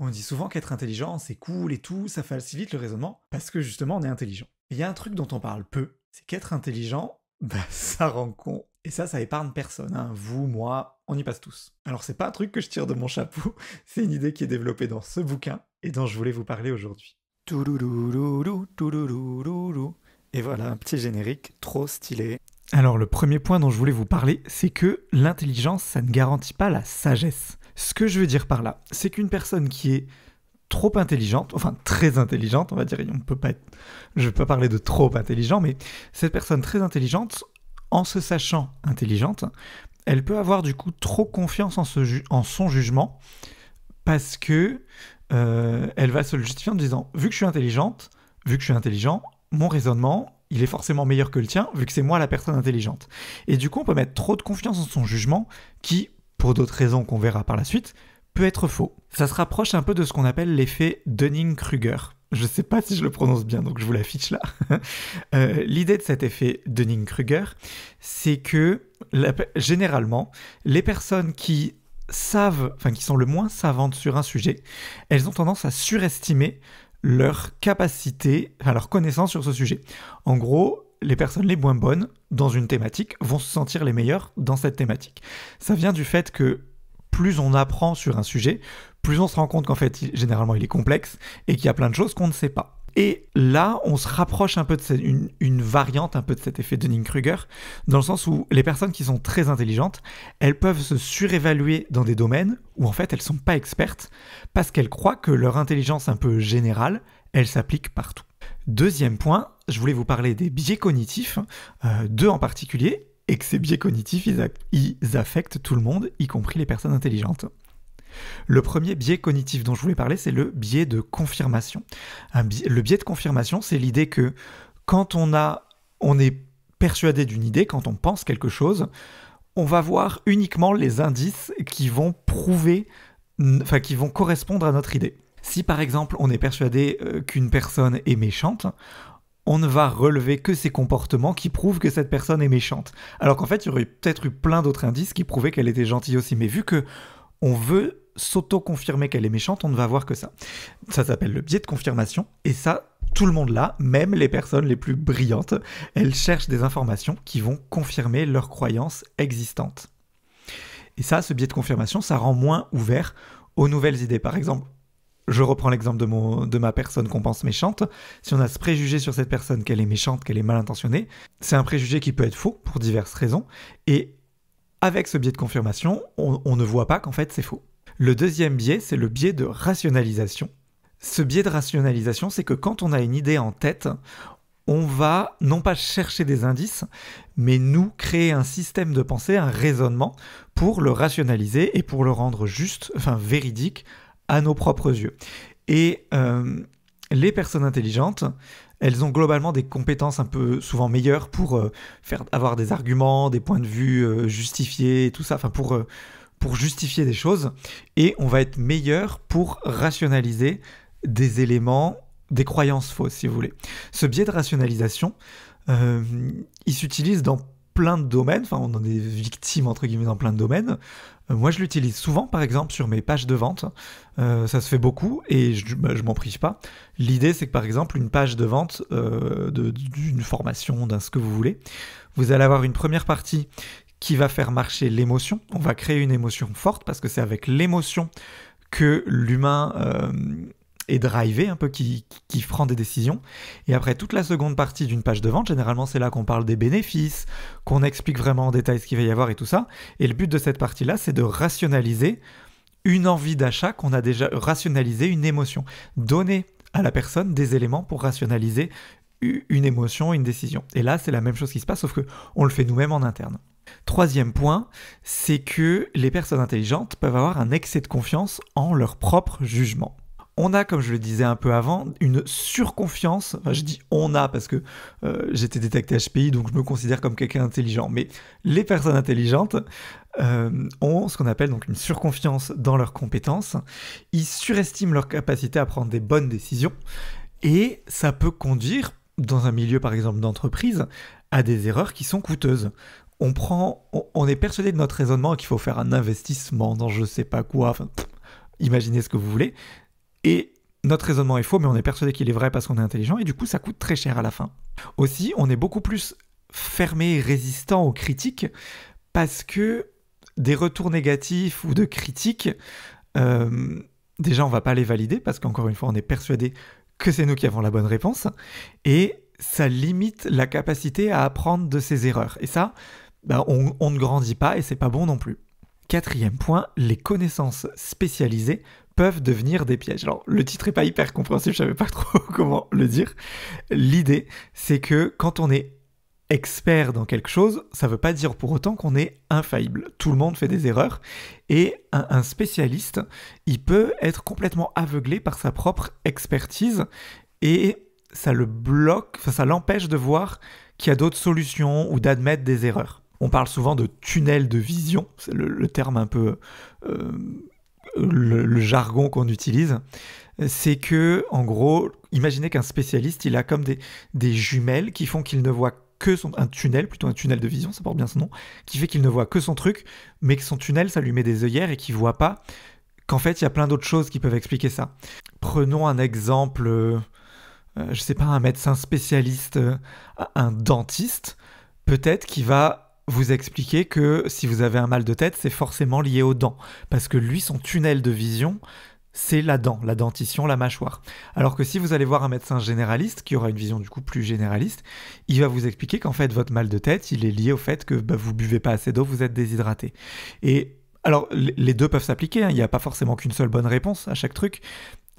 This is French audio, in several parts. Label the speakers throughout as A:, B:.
A: On dit souvent qu'être intelligent, c'est cool et tout, ça facilite le raisonnement, parce que justement on est intelligent. Il y a un truc dont on parle peu, c'est qu'être intelligent, ça rend con. Et ça épargne personne, hein. Vous, moi, on y passe tous. Alors c'est pas un truc que je tire de mon chapeau, c'est une idée qui est développée dans ce bouquin, et dont je voulais vous parler aujourd'hui. Touloulouloulou, touloulouloulou. Et voilà, un petit générique trop stylé. Alors le premier point dont je voulais vous parler, c'est que l'intelligence, ça ne garantit pas la sagesse. Ce que je veux dire par là, c'est qu'une personne qui est trop intelligente, enfin très intelligente, on va dire, je ne peux pas parler de trop intelligent, mais cette personne très intelligente, en se sachant intelligente, elle peut avoir du coup trop confiance en son jugement, parce que elle va se le justifier en disant, vu que je suis intelligent, mon raisonnement, il est forcément meilleur que le tien, vu que c'est moi la personne intelligente. Et du coup, on peut mettre trop de confiance en son jugement, qui, pour d'autres raisons qu'on verra par la suite, peut être faux. Ça se rapproche un peu de ce qu'on appelle l'effet Dunning-Kruger. Je ne sais pas si je le prononce bien, donc je vous l'affiche là. L'idée de cet effet Dunning-Kruger, c'est que, généralement, les personnes qui sont le moins savantes sur un sujet, elles ont tendance à surestimer leur capacité, leur connaissance sur ce sujet. En gros, les personnes les moins bonnes dans une thématique vont se sentir les meilleures dans cette thématique. Ça vient du fait que plus on apprend sur un sujet, plus on se rend compte qu'en fait, généralement, il est complexe et qu'il y a plein de choses qu'on ne sait pas. Et là, on se rapproche un peu de une variante un peu de cet effet Dunning-Kruger, dans le sens où les personnes qui sont très intelligentes, elles peuvent se surévaluer dans des domaines où en fait elles ne sont pas expertes, parce qu'elles croient que leur intelligence un peu générale, elle s'applique partout. Deuxième point, je voulais vous parler des biais cognitifs, deux en particulier, et que ces biais cognitifs, ils affectent tout le monde, y compris les personnes intelligentes. Le premier biais cognitif dont je voulais parler, c'est le biais de confirmation. Le biais de confirmation, c'est l'idée que quand on est persuadé d'une idée, quand on pense quelque chose, on va voir uniquement les indices qui vont qui vont correspondre à notre idée. Si par exemple on est persuadé qu'une personne est méchante, on ne va relever que ses comportements qui prouvent que cette personne est méchante. Alors qu'en fait, il y aurait peut-être eu plein d'autres indices qui prouvaient qu'elle était gentille aussi. Mais vu que on veut s'auto-confirmer qu'elle est méchante, on ne va voir que ça. Ça s'appelle le biais de confirmation, et ça, tout le monde l'a, même les personnes les plus brillantes, elles cherchent des informations qui vont confirmer leurs croyances existantes. Et ça, ce biais de confirmation, ça rend moins ouvert aux nouvelles idées. Par exemple, je reprends l'exemple de ma personne qu'on pense méchante. Si on a ce préjugé sur cette personne qu'elle est méchante, qu'elle est mal intentionnée, c'est un préjugé qui peut être faux pour diverses raisons, et avec ce biais de confirmation, on ne voit pas qu'en fait c'est faux. Le deuxième biais, c'est le biais de rationalisation. Ce biais de rationalisation, c'est que quand on a une idée en tête, on va non pas chercher des indices, mais nous créer un système de pensée, un raisonnement, pour le rationaliser et pour le rendre juste, véridique, à nos propres yeux. Et les personnes intelligentes, elles ont globalement des compétences un peu souvent meilleures pour avoir des arguments, des points de vue justifiés, et tout ça, pour justifier des choses. Et on va être meilleur pour rationaliser des éléments, des croyances fausses, si vous voulez. Ce biais de rationalisation, il s'utilise dans plein de domaines, on en est victime entre guillemets dans plein de domaines. Moi je l'utilise souvent par exemple sur mes pages de vente, ça se fait beaucoup et je m'en prive pas. L'idée c'est que par exemple une page de vente d'une formation, d'un ce que vous voulez, vous allez avoir une première partie qui va faire marcher l'émotion, on va créer une émotion forte parce que c'est avec l'émotion que l'humain est drivé, un peu qui prend des décisions. Et après, toute la seconde partie d'une page de vente, généralement c'est là qu'on parle des bénéfices, qu'on explique vraiment en détail ce qu'il va y avoir et tout ça. Et le but de cette partie-là, c'est de rationaliser une envie d'achat qu'on a déjà rationalisé, une émotion. Donner à la personne des éléments pour rationaliser une émotion, une décision. Et là, c'est la même chose qui se passe, sauf qu'on le fait nous-mêmes en interne. Troisième point, c'est que les personnes intelligentes peuvent avoir un excès de confiance en leur propre jugement. On a, comme je le disais un peu avant, une surconfiance, je dis on a parce que j'étais détecté HPI, donc je me considère comme quelqu'un d'intelligent, mais les personnes intelligentes ont ce qu'on appelle donc une surconfiance dans leurs compétences, ils surestiment leur capacité à prendre des bonnes décisions, et ça peut conduire, dans un milieu par exemple d'entreprise, à des erreurs qui sont coûteuses. On est persuadé de notre raisonnement qu'il faut faire un investissement dans je sais pas quoi, imaginez ce que vous voulez. Et notre raisonnement est faux, mais on est persuadé qu'il est vrai parce qu'on est intelligent, et du coup, ça coûte très cher à la fin. Aussi, on est beaucoup plus fermé et résistant aux critiques, parce que des retours négatifs ou de critiques, déjà, on va pas les valider, parce qu'encore une fois, on est persuadé que c'est nous qui avons la bonne réponse, et ça limite la capacité à apprendre de ses erreurs. Et ça, on ne grandit pas, et c'est pas bon non plus. 4e point, les connaissances spécialisées peuvent devenir des pièges. Alors, le titre est pas hyper compréhensible, je savais pas trop comment le dire. L'idée, c'est que quand on est expert dans quelque chose, ça veut pas dire pour autant qu'on est infaillible. Tout le monde fait des erreurs, et un spécialiste, il peut être complètement aveuglé par sa propre expertise, et ça le bloque, ça l'empêche de voir qu'il y a d'autres solutions ou d'admettre des erreurs. On parle souvent de tunnel de vision, c'est le terme un peu... le jargon qu'on utilise. C'est que, en gros, imaginez qu'un spécialiste, il a comme des jumelles qui font qu'il ne voit que un tunnel de vision, ça porte bien son nom, qui fait qu'il ne voit que son truc, mais que son tunnel, ça lui met des œillères et qu'il ne voit pas qu'en fait, il y a plein d'autres choses qui peuvent expliquer ça. Prenons un exemple, je sais pas, un médecin spécialiste, un dentiste, peut-être qu'il va vous expliquer que si vous avez un mal de tête, c'est forcément lié aux dents. Parce que lui, son tunnel de vision, c'est la dent, la dentition, la mâchoire. Alors que si vous allez voir un médecin généraliste, qui aura une vision du coup plus généraliste, il va vous expliquer qu'en fait, votre mal de tête, il est lié au fait que vous buvez pas assez d'eau, vous êtes déshydraté. Et alors, les deux peuvent s'appliquer, hein, il n'y a pas forcément qu'une seule bonne réponse à chaque truc,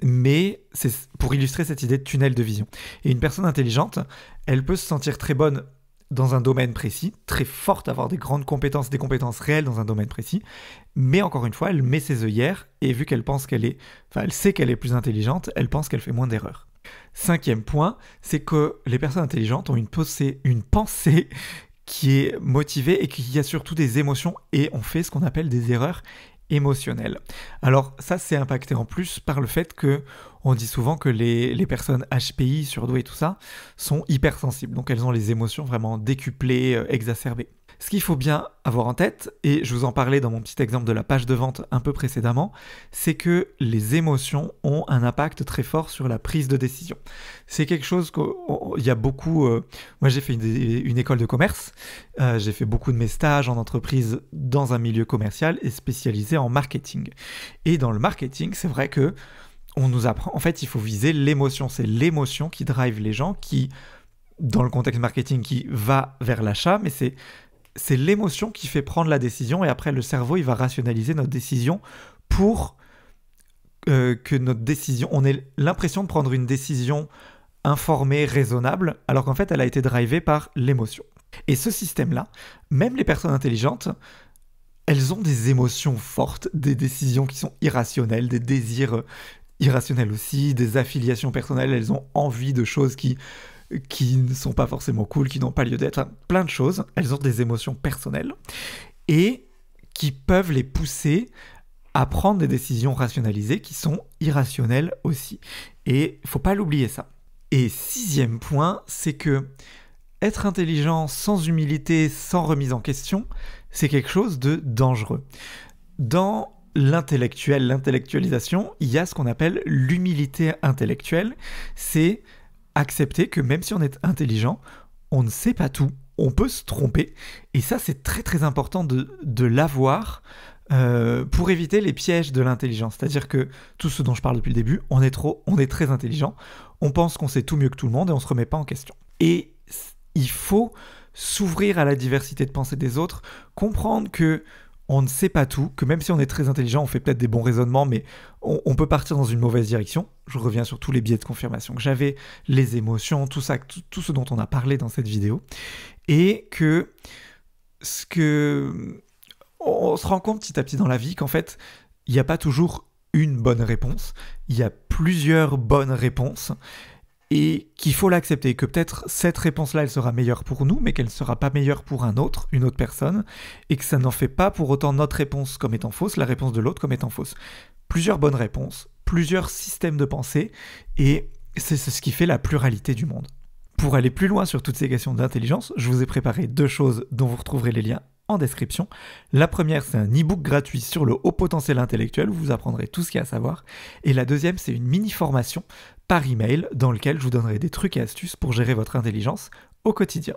A: mais c'est pour illustrer cette idée de tunnel de vision. Et une personne intelligente, elle peut se sentir très bonne dans un domaine précis, très forte, avoir des grandes compétences, des compétences réelles dans un domaine précis, mais encore une fois, elle met ses œillères, et vu qu'elle pense elle sait qu'elle est plus intelligente, elle pense qu'elle fait moins d'erreurs. 5e point, c'est que les personnes intelligentes ont une pensée qui est motivée et qui a surtout des émotions, et on fait ce qu'on appelle des erreurs émotionnelles. Alors ça, c'est impacté en plus par le fait que on dit souvent que les personnes HPI, surdouées et tout ça, sont hypersensibles. Donc elles ont les émotions vraiment décuplées, exacerbées. Ce qu'il faut bien avoir en tête, et je vous en parlais dans mon petit exemple de la page de vente un peu précédemment, c'est que les émotions ont un impact très fort sur la prise de décision. C'est quelque chose qu'il y a beaucoup... moi j'ai fait une école de commerce, j'ai fait beaucoup de mes stages en entreprise dans un milieu commercial et spécialisé en marketing. Et dans le marketing, c'est vrai que on nous apprend, en fait, il faut viser l'émotion. C'est l'émotion qui drive les gens, qui, dans le contexte marketing, qui va vers l'achat, mais c'est l'émotion qui fait prendre la décision, et après, le cerveau, il va rationaliser notre décision pour que notre décision... On ait l'impression de prendre une décision informée, raisonnable, alors qu'en fait, elle a été drivée par l'émotion. Et ce système-là, même les personnes intelligentes, elles ont des émotions fortes, des décisions qui sont irrationnelles, des désirs irrationnelles aussi, des affiliations personnelles, elles ont envie de choses qui ne sont pas forcément cool, qui n'ont pas lieu d'être, plein de choses, elles ont des émotions personnelles et qui peuvent les pousser à prendre des décisions rationalisées qui sont irrationnelles aussi. Et il ne faut pas l'oublier ça. Et 6e point, c'est que être intelligent sans humilité, sans remise en question, c'est quelque chose de dangereux. Dans l'intellectualisation, il y a ce qu'on appelle l'humilité intellectuelle. C'est accepter que même si on est intelligent, on ne sait pas tout, on peut se tromper. Et ça, c'est très très important de l'avoir pour éviter les pièges de l'intelligence. C'est-à-dire que tout ce dont je parle depuis le début, on est très intelligent, on pense qu'on sait tout mieux que tout le monde et on ne se remet pas en question. Et il faut s'ouvrir à la diversité de pensée des autres, comprendre que on ne sait pas tout, que même si on est très intelligent, on fait peut-être des bons raisonnements, mais on peut partir dans une mauvaise direction. Je reviens sur tous les biais de confirmation que j'avais, les émotions, tout ça, tout ce dont on a parlé dans cette vidéo. Et on se rend compte petit à petit dans la vie qu'en fait, il n'y a pas toujours une bonne réponse, il y a plusieurs bonnes réponses, et qu'il faut l'accepter, que peut-être cette réponse-là, elle sera meilleure pour nous, mais qu'elle ne sera pas meilleure pour une autre personne, et que ça n'en fait pas pour autant notre réponse comme étant fausse, la réponse de l'autre comme étant fausse. Plusieurs bonnes réponses, plusieurs systèmes de pensée, et c'est ce qui fait la pluralité du monde. Pour aller plus loin sur toutes ces questions d'intelligence, je vous ai préparé 2 choses dont vous retrouverez les liens en description. La première, c'est un e-book gratuit sur le haut potentiel intellectuel où vous apprendrez tout ce qu'il y a à savoir. Et la deuxième, c'est une mini-formation par email dans lequel je vous donnerai des trucs et astuces pour gérer votre intelligence au quotidien.